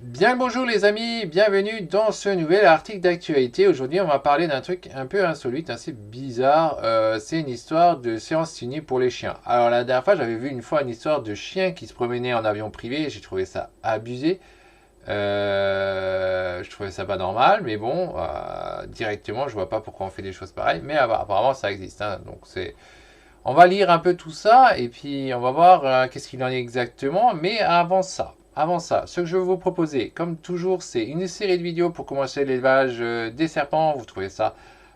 Bien le bonjour les amis, bienvenue dans ce nouvel article d'actualité. Aujourd'hui on va parler d'un truc un peu insolite, assez bizarre. C'est une histoire de séance ciné pour les chiens. Alors la dernière fois j'avais vu une fois une histoire de chien qui se promenait en avion privé. J'ai trouvé ça abusé. Je trouvais ça pas normal, mais bon, directement je vois pas pourquoi on fait des choses pareilles. Mais apparemment ça existe, hein. Donc c'est... On va lire un peu tout ça et puis on va voir qu'est-ce qu'il en est exactement. Mais avant ça, ce que je vais vous proposer, comme toujours, c'est une série de vidéos pour commencer l'élevage des serpents. Vous trouvez ça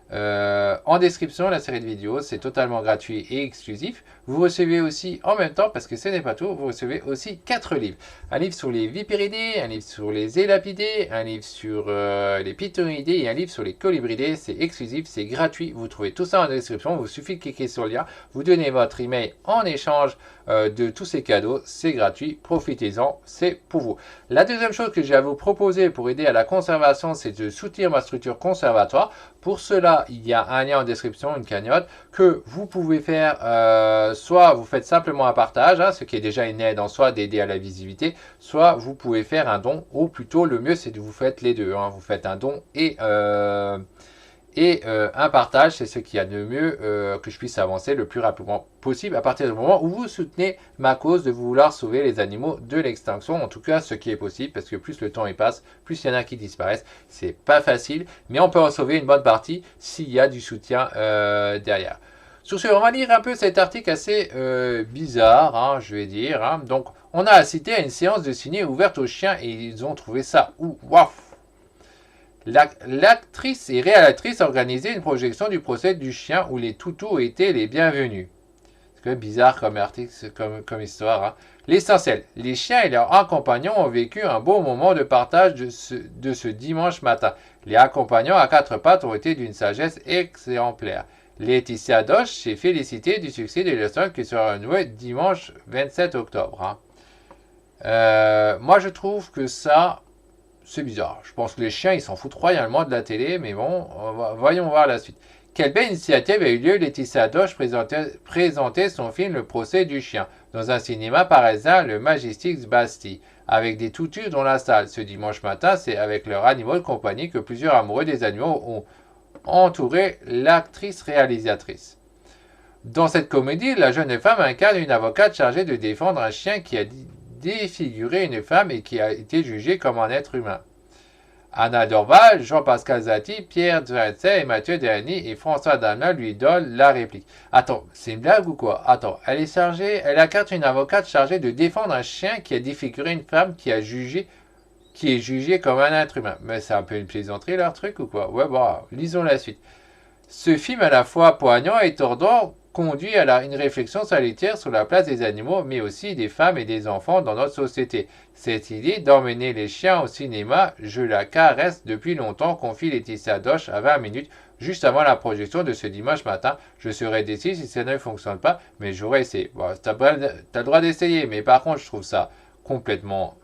en description, la série de vidéos, c'est totalement gratuit et exclusif. Vous recevez aussi en même temps, parce que ce n'est pas tout, vous recevez aussi 4 livres. Un livre sur les vipéridés, un livre sur les élapidés, un livre sur les pitoniidés et un livre sur les colibridés. C'est exclusif, c'est gratuit. Vous trouvez tout ça en description. Il vous suffit de cliquer sur le lien. Vous donnez votre email en échange de tous ces cadeaux. C'est gratuit. Profitez-en. C'est pour vous. La deuxième chose que j'ai à vous proposer pour aider à la conservation, c'est de soutenir ma structure conservatoire. Pour cela, il y a un lien en description, une cagnotte, que vous pouvez faire, soit vous faites simplement un partage, hein, ce qui est déjà une aide en soi d'aider à la visibilité, soit vous pouvez faire un don, ou plutôt le mieux c'est de vous faites les deux, hein, vous faites un don et un partage, c'est ce qu'il y a de mieux que je puisse avancer le plus rapidement possible à partir du moment où vous soutenez ma cause de vouloir sauver les animaux de l'extinction, en tout cas ce qui est possible, parce que plus le temps y passe, plus il y en a qui disparaissent. C'est pas facile, mais on peut en sauver une bonne partie s'il y a du soutien derrière. Sur ce, on va lire un peu cet article assez bizarre, hein, je vais dire. Hein. Donc, on a assisté à une séance de ciné ouverte aux chiens et ils ont trouvé ça waouh. L'actrice et réalisatrice organisaient une projection du procès du chien où les toutous étaient les bienvenus. C'est quand même bizarre comme article, comme histoire. Hein. L'essentiel, les chiens et leurs accompagnants ont vécu un beau moment de partage de ce dimanche matin. Les accompagnants à quatre pattes ont été d'une sagesse exemplaire. Laetitia Doche s'est félicitée du succès de l'histoire qui sera renouée dimanche 27 octobre. Hein. Moi, je trouve que ça, c'est bizarre. Je pense que les chiens, ils s'en foutent royalement de la télé, mais bon, voyons voir la suite. Quelle belle initiative a eu lieu. Laetitia Doche présentait son film Le procès du chien dans un cinéma parisien, le Majestic Bastille, avec des toutous dans la salle. Ce dimanche matin, c'est avec leurs animaux de compagnie que plusieurs amoureux des animaux ont entouré l'actrice réalisatrice. Dans cette comédie, la jeune femme incarne une avocate chargée de défendre un chien qui a défiguré une femme et qui a été jugé comme un être humain. Anna Dorval, Jean-Pascal Zatti, Pierre Duretset et Mathieu Dernier et François Damelin lui donnent la réplique. Attends, c'est une blague ou quoi? Attends, elle incarne une avocate chargée de défendre un chien qui a défiguré une femme qui est jugée comme un être humain. Mais c'est un peu une plaisanterie leur truc ou quoi? Ouais, bon, lisons la suite. Ce film à la fois poignant et tordant conduit à une réflexion salutaire sur la place des animaux, mais aussi des femmes et des enfants dans notre société. Cette idée d'emmener les chiens au cinéma, je la caresse depuis longtemps, confie Laetitia Doche à 20 minutes, juste avant la projection de ce dimanche matin. Je serais déçu si ça ne fonctionne pas, mais j'aurais essayé. Bon, t'as le droit d'essayer, mais par contre, je trouve ça complètement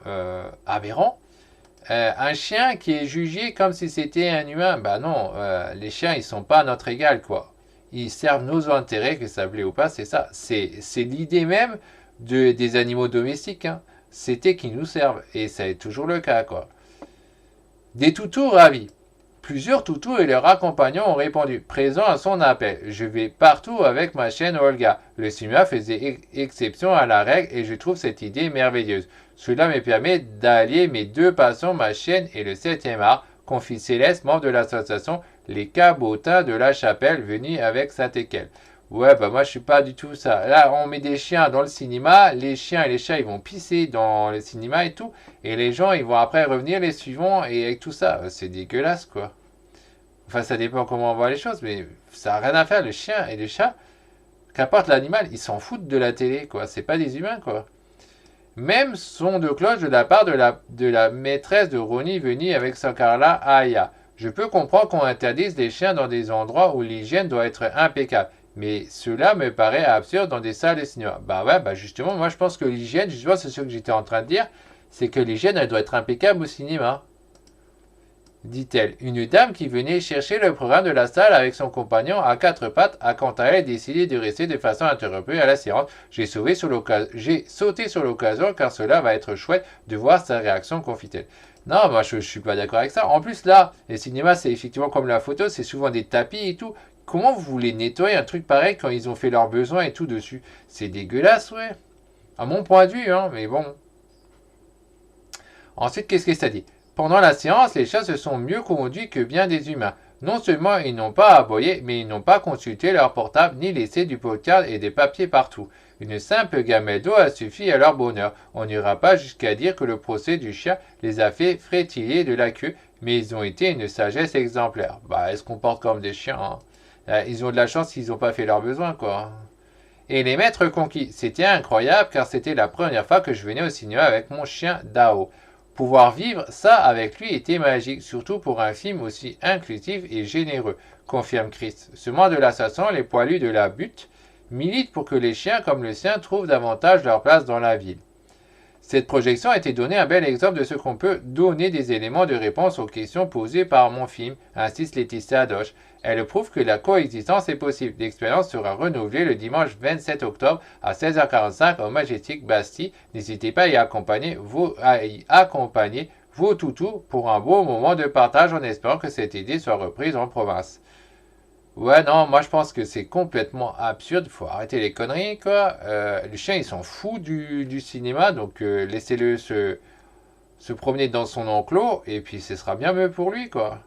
aberrant. Un chien qui est jugé comme si c'était un humain, bah non, les chiens ils sont pas à notre égal quoi. Ils servent nos intérêts, que ça plaît ou pas, c'est ça. C'est l'idée même des animaux domestiques. Hein. C'était qu'ils nous servent et ça est toujours le cas quoi. Des toutous ravis. Plusieurs toutous et leurs accompagnants ont répondu, présents à son appel. Je vais partout avec ma chienne Olga. Le cinéma faisait exception à la règle et je trouve cette idée merveilleuse. Cela me permet d'allier mes deux passions, ma chienne et le 7e art, confie Céleste, membre de l'association Les Cabotins de la Chapelle, venu avec Saint-Équel. Ouais, bah moi je suis pas du tout ça. Là, on met des chiens dans le cinéma, les chiens et les chats ils vont pisser dans le cinéma et tout, et les gens ils vont après revenir les suivants et avec tout ça. C'est dégueulasse quoi. Enfin, ça dépend comment on voit les choses, mais ça n'a rien à faire. Le chien et le chat, qu'importe l'animal, ils s'en foutent de la télé quoi. C'est pas des humains quoi. Même son de cloche de la part de la maîtresse de Ronnie venue avec Sakarla Aya. Je peux comprendre qu'on interdise les chiens dans des endroits où l'hygiène doit être impeccable. Mais cela me paraît absurde dans des salles de cinéma. Bah ouais, bah justement, moi je pense que l'hygiène, justement, c'est ce que j'étais en train de dire, c'est que l'hygiène, elle doit être impeccable au cinéma. dit-elle. Une dame qui venait chercher le programme de la salle avec son compagnon à quatre pattes a quant à elle décidé de rester de façon interrompue à la séance. J'ai sauté sur l'occasion car cela va être chouette de voir sa réaction, confie-t-elle. Non, moi je suis pas d'accord avec ça. En plus là, les cinémas c'est effectivement comme la photo, c'est souvent des tapis et tout. Comment vous voulez nettoyer un truc pareil quand ils ont fait leurs besoins et tout dessus? C'est dégueulasse, ouais. À mon point de vue, hein, mais bon. Ensuite, qu'est-ce que ça dit? Pendant la séance, les chats se sont mieux conduits que bien des humains. Non seulement ils n'ont pas aboyé, mais ils n'ont pas consulté leur portable ni laissé du podcast et des papiers partout. Une simple gamelle d'eau a suffi à leur bonheur. On n'ira pas jusqu'à dire que le procès du chien les a fait frétiller de la queue, mais ils ont été une sagesse exemplaire. Bah, ils se comportent comme des chiens, hein. Ils ont de la chance qu'ils n'ont pas fait leurs besoins, quoi. Et les maîtres conquis, c'était incroyable car c'était la première fois que je venais au cinéma avec mon chien Dao. Pouvoir vivre ça avec lui était magique, surtout pour un film aussi inclusif et généreux, confirme Chris. Ce mois de l'assassin, les poilus de la butte militent pour que les chiens comme le sien trouvent davantage leur place dans la ville. Cette projection a été donnée un bel exemple de ce qu'on peut donner des éléments de réponse aux questions posées par mon film, insiste Laetitia Doche. Elle prouve que la coexistence est possible. L'expérience sera renouvelée le dimanche 27 octobre à 16h45 au Majestic Bastille. N'hésitez pas à y accompagner vos toutous pour un beau moment de partage en espérant que cette idée soit reprise en province. Ouais, non, moi je pense que c'est complètement absurde. Faut arrêter les conneries, quoi. Les chiens, ils s'en foutent du cinéma, donc laissez-le se promener dans son enclos, et puis ce sera bien mieux pour lui, quoi.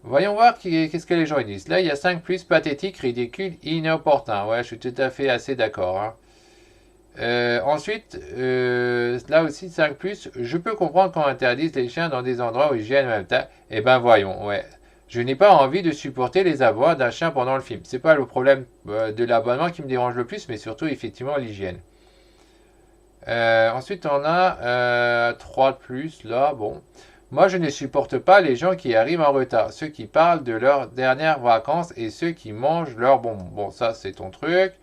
Voyons voir qu'est-ce que les gens disent. Là, il y a 5 plus pathétique, ridicule, inopportun. Ouais, je suis tout à fait assez d'accord, hein. Ensuite, là aussi 5 plus, je peux comprendre qu'on interdise les chiens dans des endroits où ils gênent en même temps. Eh ben voyons, ouais. Je n'ai pas envie de supporter les abois d'un chien pendant le film. C'est pas le problème de l'abonnement qui me dérange le plus, mais surtout effectivement l'hygiène. Ensuite, on a 3 de plus là. Bon, moi je ne supporte pas les gens qui arrivent en retard, ceux qui parlent de leurs dernières vacances et ceux qui mangent leurs bonbons. Bon, ça c'est ton truc.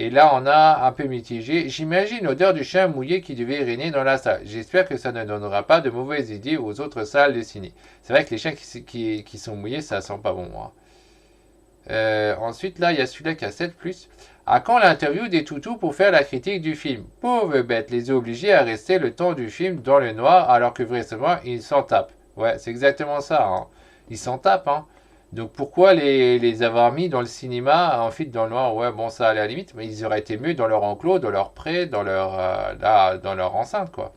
Et là, on a un peu mitigé. J'imagine l'odeur du chien mouillé qui devait régner dans la salle. J'espère que ça ne donnera pas de mauvaises idées aux autres salles de ciné. C'est vrai que les chiens qui sont mouillés, ça sent pas bon, hein. Ensuite, là, il y a celui-là qui a 7 plus. À quand l'interview des toutous pour faire la critique du film? Pauvres bêtes, les a obligés à rester le temps du film dans le noir alors que vraisemblablement, ils s'en tapent. Ouais, c'est exactement ça, hein. Ils s'en tapent, hein. Donc pourquoi les avoir mis dans le cinéma, ensuite dans le noir? Ouais, bon, ça à la limite, mais ils auraient été mieux dans leur enclos, dans leur pré, dans leur enceinte, quoi.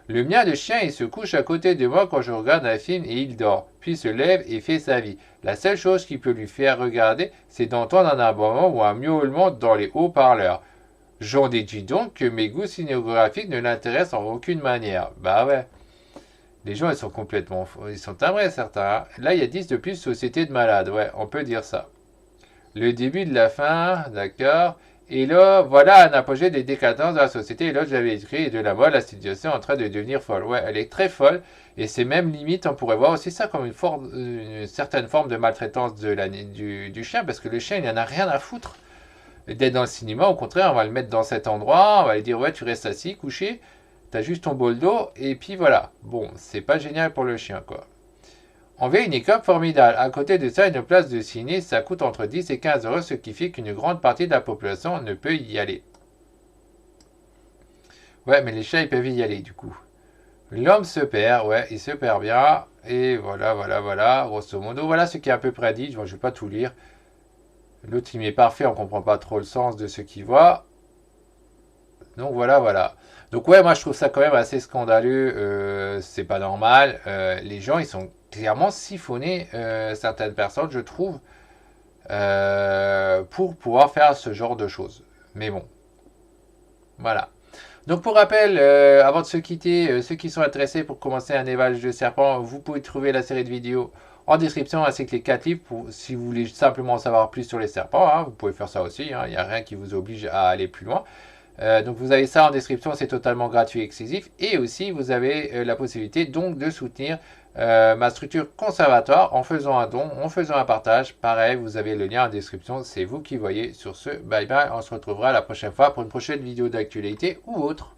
Le mien de chien, il se couche à côté de moi quand je regarde un film et il dort, puis se lève et fait sa vie. La seule chose qui peut lui faire regarder, c'est d'entendre un aboiement ou un miaulement dans les haut-parleurs. J'en déduis donc que mes goûts cinématographiques ne l'intéressent en aucune manière. Bah ouais. Les gens, ils sont complètement fous. Ils sont timbrés, certains, hein. Là, il y a 10 de plus société de malades. Ouais, on peut dire ça. Le début de la fin, d'accord. Et là, voilà un apogée des décadences de la société. Et là, je l'avais écrit, et de la mode, la situation est en train de devenir folle. Ouais, elle est très folle. Et c'est même limite, on pourrait voir aussi ça comme une certaine forme de maltraitance du chien. Parce que le chien, il n'en a rien à foutre d'être dans le cinéma. Au contraire, on va le mettre dans cet endroit. On va lui dire, ouais, tu restes assis, couché. T'as juste ton bol d'eau. Et puis voilà. Bon, c'est pas génial pour le chien, quoi. On vit une école formidable. À côté de ça, une place de ciné, ça coûte entre 10 et 15 euros, ce qui fait qu'une grande partie de la population ne peut y aller. Ouais, mais les chats, ils peuvent y aller, du coup. L'homme se perd, ouais, il se perd bien. Et voilà, voilà, voilà, grosso modo. Voilà ce qui est à peu près dit. Bon, je ne vais pas tout lire. L'autre, il est parfait, on ne comprend pas trop le sens de ce qu'il voit. Donc voilà, voilà. Donc ouais, moi je trouve ça quand même assez scandaleux. C'est pas normal. Les gens, ils sont clairement siphonnés, certaines personnes, je trouve, pour pouvoir faire ce genre de choses. Mais bon, voilà. Donc pour rappel, avant de se quitter, ceux qui sont intéressés pour commencer un élevage de serpents, vous pouvez trouver la série de vidéos en description ainsi que les 4 livres si vous voulez simplement en savoir plus sur les serpents, hein, vous pouvez faire ça aussi, hein, il n'y a rien qui vous oblige à aller plus loin. Donc vous avez ça en description, c'est totalement gratuit et exclusif. Et aussi vous avez la possibilité donc de soutenir ma structure conservatoire en faisant un don, en faisant un partage. Pareil, vous avez le lien en description, c'est vous qui voyez. Sur ce, bye bye, on se retrouvera la prochaine fois pour une prochaine vidéo d'actualité ou autre.